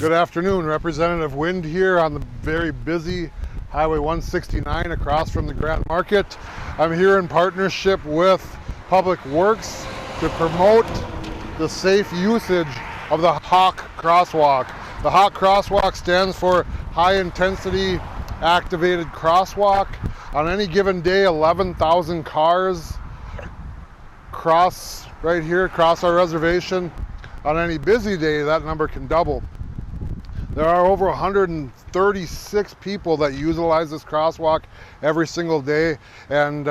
Good afternoon, Representative Wind here on the very busy Highway 169 across from the Grand Market. I'm here in partnership with Public Works to promote the safe usage of the HAWK Crosswalk. The HAWK Crosswalk stands for High Intensity Activated Crosswalk. On any given day, 11,000 cars cross right here, across our reservation. On any busy day, that number can double. There are over 136 people that utilize this crosswalk every single day, and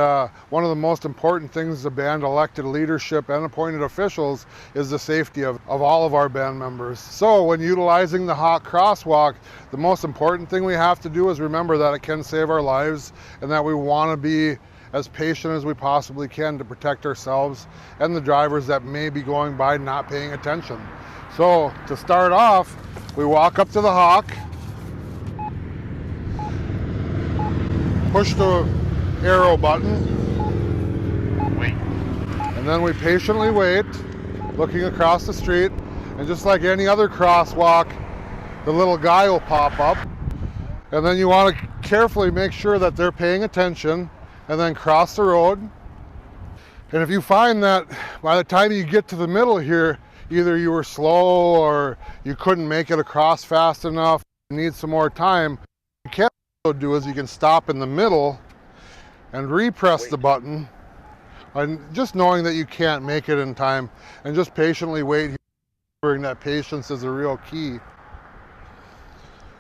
one of the most important things the band elected leadership and appointed officials is the safety of all of our band members. So when utilizing the HAWK Crosswalk, the most important thing we have to do is remember that it can save our lives and that we want to be as patient as we possibly can to protect ourselves and the drivers that may be going by not paying attention. So to start off, we walk up to the HAWK, push the arrow button, wait, and then we patiently wait, looking across the street, and just like any other crosswalk, the little guy will pop up, and then you want to carefully make sure that they're paying attention, and then cross the road. And if you find that by the time you get to the middle here, either you were slow or you couldn't make it across fast enough, you need some more time, what you can also do is you can stop in the middle and repress the button, and just knowing that you can't make it in time, and just patiently wait. Remembering that patience is a real key.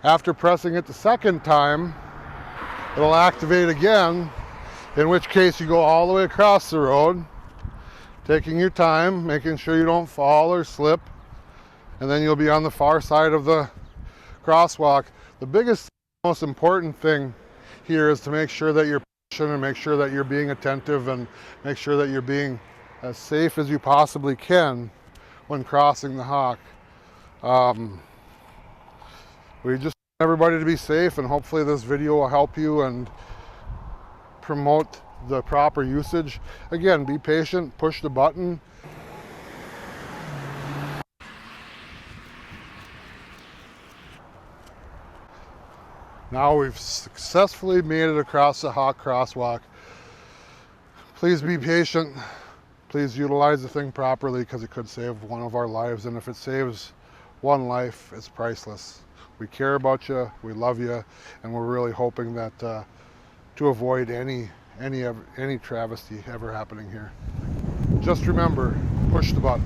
After pressing it the second time, it'll activate again, in which case you go all the way across the road, taking your time, making sure you don't fall or slip, and then you'll be on the far side of the crosswalk. The biggest, most important thing here is to make sure that you're patient and make sure that you're being attentive and make sure that you're being as safe as you possibly can when crossing the HAWK. We just want everybody to be safe, and hopefully this video will help you and promote the proper usage. Again, be patient, push the button. Now we've successfully made it across the HAWK Crosswalk. Please be patient. Please utilize the thing properly, because it could save one of our lives, and if it saves one life, it's priceless. We care about you, we love you, and we're really hoping that to avoid any travesty ever happening here. Just remember, push the button.